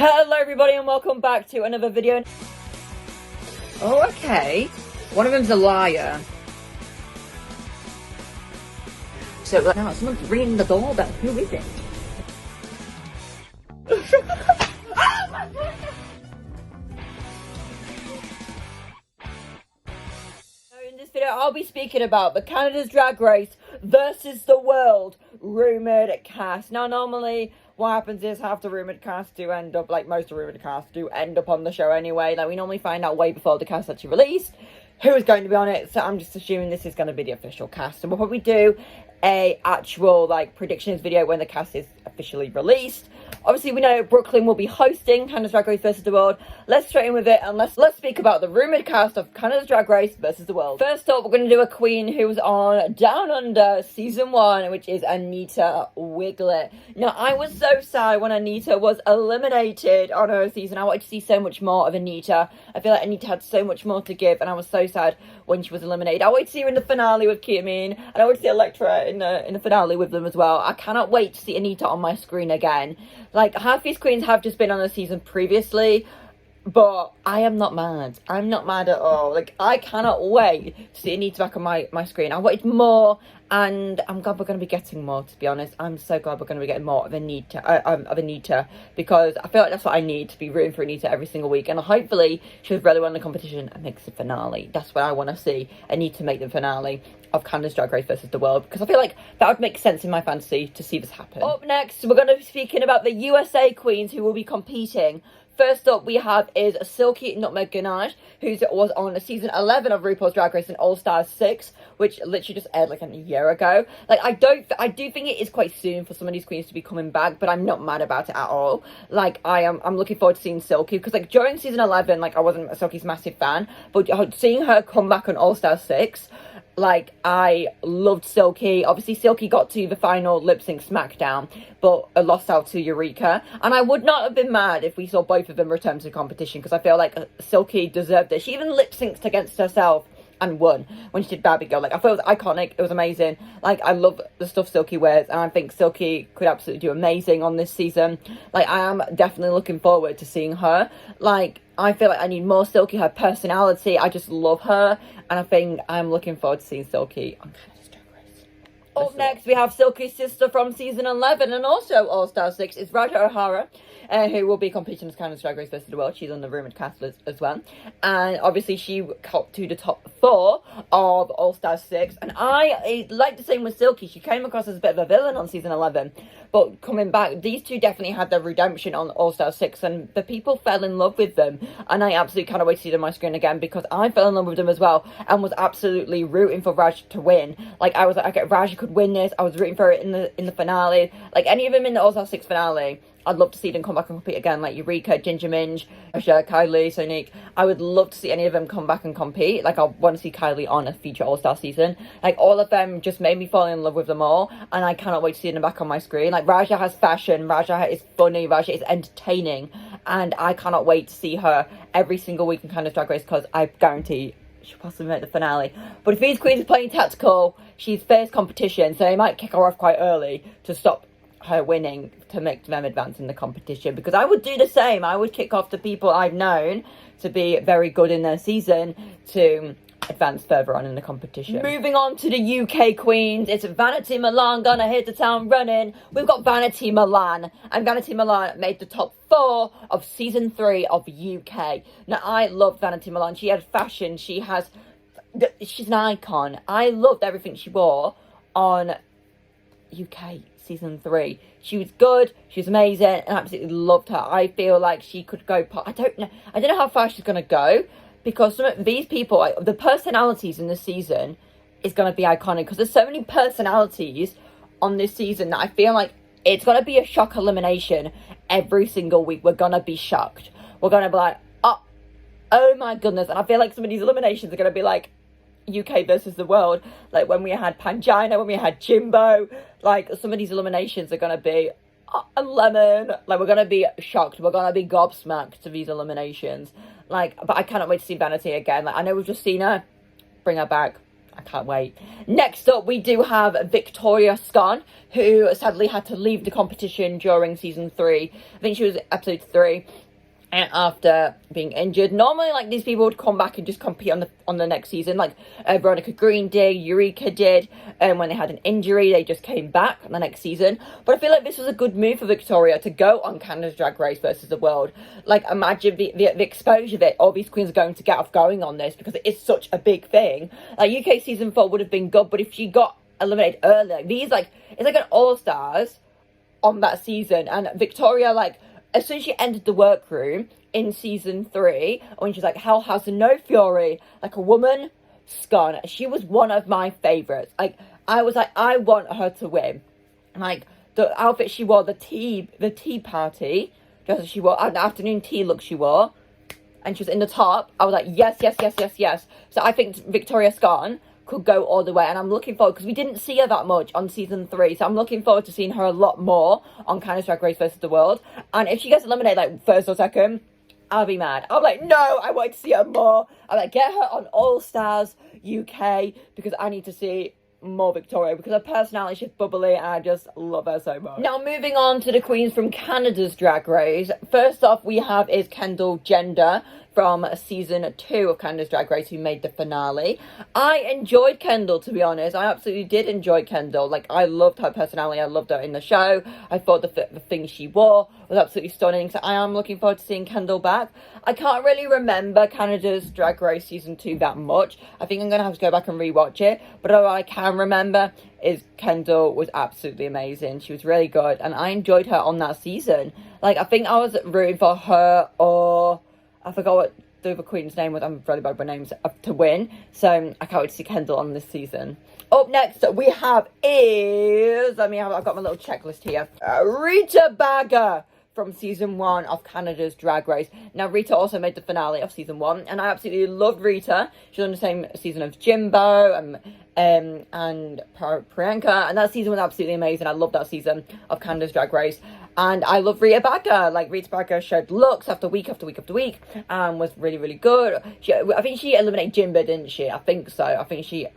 Hello everybody and welcome back to another video. Oh, okay. One of them's a liar. So now someone's ringing the doorbell. Who is it? In this video, I'll be speaking about the Canada's Drag Race versus the World Rumoured cast. Now, normally, what happens is half the Rumoured cast do end up, like most of the Rumoured cast do end up on the show anyway. Like, we normally find out way before the cast actually released who is going to be on it. So I'm just assuming this is going to be the official cast. And we'll probably do a actual, like, predictions video when the cast is officially released. Obviously, we know Brooklyn will be hosting Canada's Drag Race versus the World. Let's straight in with it and let's speak about the rumoured cast of Canada's Drag Race versus the World. First up, we're going to do a queen who was on Down Under Season 1, which is Anita Wiggler. Now, I was so sad when Anita was eliminated on her season. I wanted to see so much more of Anita. I feel like Anita had so much more to give, and I was so sad when she was eliminated. I wanted to see her in the finale with Ketamine, and I wanted to see Electra in the finale with them as well. I cannot wait to see Anita on my screen again. Like, half these queens have just been on the season previously, but I am not mad. I'm not mad at all. Like, I cannot wait to see Anita back on my screen. I wanted more, and I'm glad we're going to be getting more, to be honest. I'm so glad we're going to be getting more of Anita, because I feel like that's what I need, to be rooting for Anita every single week. And hopefully she'll really win the competition and makes the finale. That's what I want to see. Anita make the finale of Canada's Drag Race versus the World, because I feel like that would make sense in my fantasy to see this happen. Up next, we're going to be speaking about the USA queens who will be competing. First up, we have is Silky Nutmeg Ganache, who was on season 11 of RuPaul's Drag Race in All Stars 6, which literally just aired like a year ago. Like, I do think it is quite soon for some of these queens to be coming back, but I'm not mad about it at all. Like, I'm looking forward to seeing Silky, because like during season 11, like I wasn't Silky's massive fan, but seeing her come back on All Stars 6, like, I loved Silky. Obviously, Silky got to the final lip sync SmackDown, but lost out to Eureka. And I would not have been mad if we saw both of them return to the competition, because I feel like Silky deserved it. She even lip synced against herself and won when she did Barbie Girl. Like, I thought it was iconic. It was amazing. Like, I love the stuff Silky wears, and I think Silky could absolutely do amazing on this season. Like, I am definitely looking forward to seeing her. Like, I feel like I need more Silky, her personality. I just love her, and I think I'm looking forward to seeing Silky on Canada's Drag Race. Up next, we have Silky's sister from season 11 and also All Star 6 is Raja O'Hara, who will be competing as Canada's Drag Race versus the World. She's on the Rumoured cast as well. And obviously she got to the top 4 of All Star 6. And I like the same with Silky. She came across as a bit of a villain on season 11. But coming back, these two definitely had their redemption on All Star 6. And the people fell in love with them. And I absolutely cannot wait to see them on my screen again, because I fell in love with them as well. And was absolutely rooting for Raj to win. Like, I was like, okay, Raj could win this. I was rooting for it in the finale. Like, any of them in the All Star 6 finale, I'd love to see them come back and compete again, like Eureka, Ginger Minj, Asha, Kylie, Sonique. I would love to see any of them come back and compete. Like, I want to see Kylie on a feature All-Star season. Like, all of them just made me fall in love with them all, and I cannot wait to see them back on my screen. Like, Raja has fashion, Raja is funny, Raja is entertaining, and I cannot wait to see her every single week in Canada's Drag Race, because I guarantee she'll possibly make the finale. But if these queens are playing tactical, she's first competition, so they might kick her off quite early to stop her winning, to make them advance in the competition, because I would do the same. I would kick off the people I've known to be very good in their season to advance further on in the competition. Moving on to the UK queens, it's Vanity Milan gonna hit the town running. We've got Vanity Milan, and Vanity Milan made the top 4 of season 3 of UK. Now, I love Vanity Milan. She had fashion, she's an icon. I loved everything she wore on UK season 3. She was good, she was amazing, and I absolutely loved her. I feel like she could go, I don't know how far she's gonna go, because some of these people, the personalities in this season is gonna be iconic, because there's so many personalities on this season that I feel like it's gonna be a shock elimination every single week. We're gonna be shocked. We're gonna be like, oh my goodness. And I feel like some of these eliminations are gonna be like UK versus the World, like when we had Pangina, when we had Jimbo. Like, some of these eliminations are going to be a lemon. Like, we're going to be shocked. We're going to be gobsmacked to these eliminations. Like, but I cannot wait to see Vanity again. Like, I know we've just seen her. Bring her back. I can't wait. Next up, we do have Victoria Scone, who sadly had to leave the competition during season 3. I think she was episode 3. And after being injured, normally like these people would come back and just compete on the next season, like Veronica Green did, Eureka did, and when they had an injury they just came back on the next season. But I feel like this was a good move for Victoria to go on Canada's Drag Race versus the World. Like, imagine the exposure that all these queens are going to get off going on this, because it is such a big thing. Like, UK season 4 would have been good, but if she got eliminated earlier, these like, it's like an all-stars on that season, and Victoria, like, as soon as she entered the workroom in season 3, when she's like, Hell House and No Fury, like a woman, Scone, she was one of my favourites. Like, I was like, I want her to win. Like, the outfit she wore, the tea party dress she wore, the afternoon tea look she wore, and she was in the top, I was like, yes, yes, yes, yes, yes. So I think Victoria Scone could go all the way, and I'm looking forward, because we didn't see her that much on season 3, so I'm looking forward to seeing her a lot more on Canada's Drag Race versus the World. And if she gets eliminated like first or second, I'll be mad. I'm like, no, I want to see her more. I'm like, get her on All Stars UK, because I need to see more Victoria, because her personality is just bubbly and I just love her so much. Now, moving on to the queens from Canada's Drag Race. First off, we have is Kendall Gender from season 2 of Canada's Drag Race, who made the finale. I enjoyed Kendall, to be honest. I absolutely did enjoy Kendall. Like, I loved her personality. I loved her in the show. I thought the things she wore was absolutely stunning. So I am looking forward to seeing Kendall back. I can't really remember Canada's Drag Race season 2 that much. I think I'm going to have to go back and rewatch it. But all I can remember is Kendall was absolutely amazing. She was really good. And I enjoyed her on that season. Like, I think I was rooting for her, or I forgot what the other queen's name was. I'm really bad with names, to win. So I can't wait to see Kendall on this season. Up next we have is, I've got my little checklist here. Rita Vega from season 1 of Canada's Drag Race. Now, Rita also made the finale of season 1, and I absolutely loved Rita. She was on the same season of Jimbo and Priyanka, and that season was absolutely amazing. I loved that season of Canada's Drag Race. And I love Rita Vega. Like, Rita Vega showed looks after week after week after week, and was really, really good. I think she eliminated Jimbo, didn't she? I think so. I think she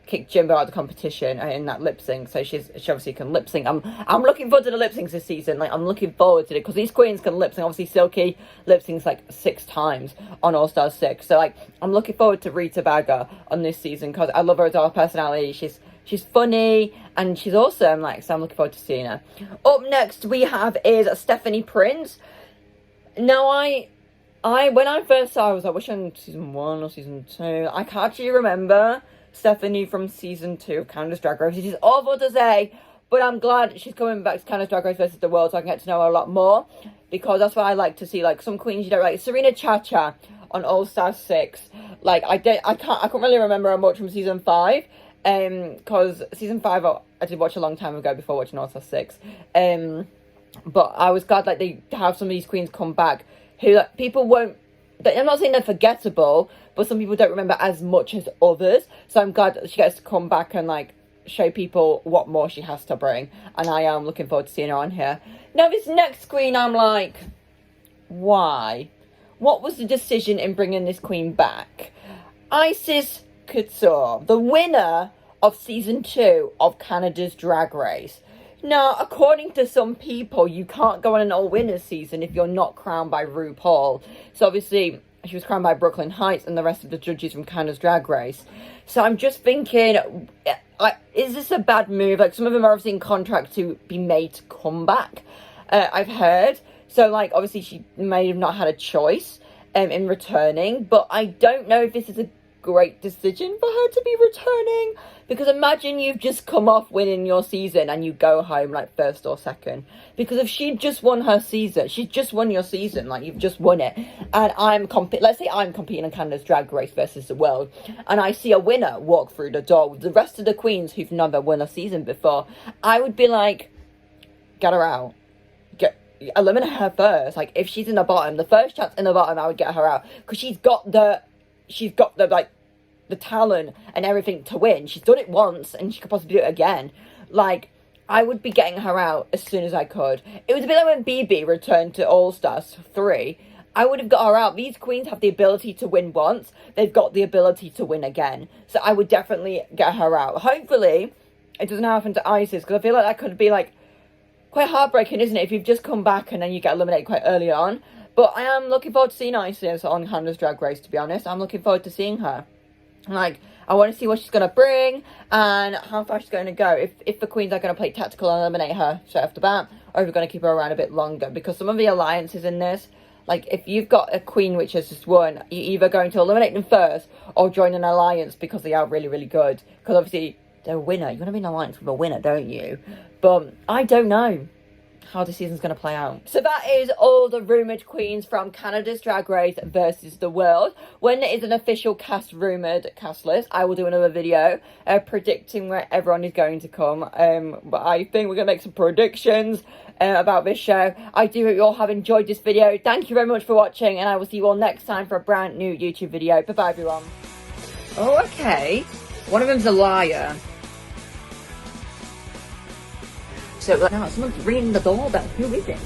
kicked Jimbo out of the competition in that lip sync. So she obviously can lip sync. I'm looking forward to the lip syncs this season. Like, I'm looking forward to it, because these queens can lip sync. Obviously, Silky lip syncs like 6 times on All Stars 6. So like, I'm looking forward to Rita Vega on this season, because I love her as her personality. She's funny and she's awesome. Like, so I'm looking forward to seeing her. Up next we have is Stephanie Prince. Now, when I first saw her, I was like, which one, season 1 or season 2? I can't actually remember Stephanie from season 2 of Canada's Drag Race. It is awful to say, but I'm glad she's coming back to Canada's Drag Race versus the World, so I can get to know her a lot more, because that's what I like to see. Like, some queens you don't like. Serena Chacha on All Stars 6. Like, I can't really remember her much from season 5. Because season 5 I did watch a long time ago before watching All Stars 6. But I was glad, like, they have some of these queens come back who, like, people won't, I'm not saying they're forgettable, but some people don't remember as much as others. So I'm glad that she gets to come back and, like, show people what more she has to bring. And I am looking forward to seeing her on here. Now, this next queen, I'm like, why? What was the decision in bringing this queen back? Isis Couture, the winner of season 2 of Canada's Drag Race. Now, according to some people, you can't go on an all-winners season if you're not crowned by RuPaul. So obviously, she was crowned by Brooklyn Heights and the rest of the judges from Canada's Drag Race. So I'm just thinking, is this a bad move? Like, some of them are obviously in contract to be made to come back, I've heard. So, like, obviously she may have not had a choice in returning. But I don't know if this is a great decision for her to be returning, because imagine you've just come off winning your season and you go home like first or second, because if she just won her season, she's just won your season, like, you've just won it, and let's say I'm competing in Canada's Drag Race versus the World, and I see a winner walk through the door with the rest of the queens who've never won a season before, I would be like, get her out, eliminate her first. Like, if she's in the bottom, the first chance in the bottom, I would get her out, because she's got the like the talent and everything to win. She's done it once and she could possibly do it again. Like, I would be getting her out as soon as I could. It was a bit like when BB returned to All Stars 3 I would have got her out. These queens have the ability to win once. They've got the ability to win again. So I would definitely get her out. Hopefully, it doesn't happen to Isis, because I feel like that could be, like, quite heartbreaking, isn't it? If you've just come back and then you get eliminated quite early on. But I am looking forward to seeing Isis on Canada's Drag Race, to be honest. I'm looking forward to seeing her. Like, I want to see what she's going to bring and how far she's going to go. If the queens are going to play tactical and eliminate her straight off the bat, or if we're going to keep her around a bit longer. Because some of the alliances in this, like, if you've got a queen which has just won, you're either going to eliminate them first or join an alliance because they are really, really good. Because obviously, they're a winner. You want to be in an alliance with a winner, don't you? But I don't know how the season's going to play out. So that is all the rumoured queens from Canada's Drag Race versus the world. When there is an official rumoured cast list, I will do another video predicting where everyone is going to come. But I think we're going to make some predictions about this show. I do hope you all have enjoyed this video. Thank you very much for watching, and I will see you all next time for a brand new YouTube video. Bye bye, everyone. Oh, okay. One of them's a liar. So now someone's ringing the doorbell. Who is it?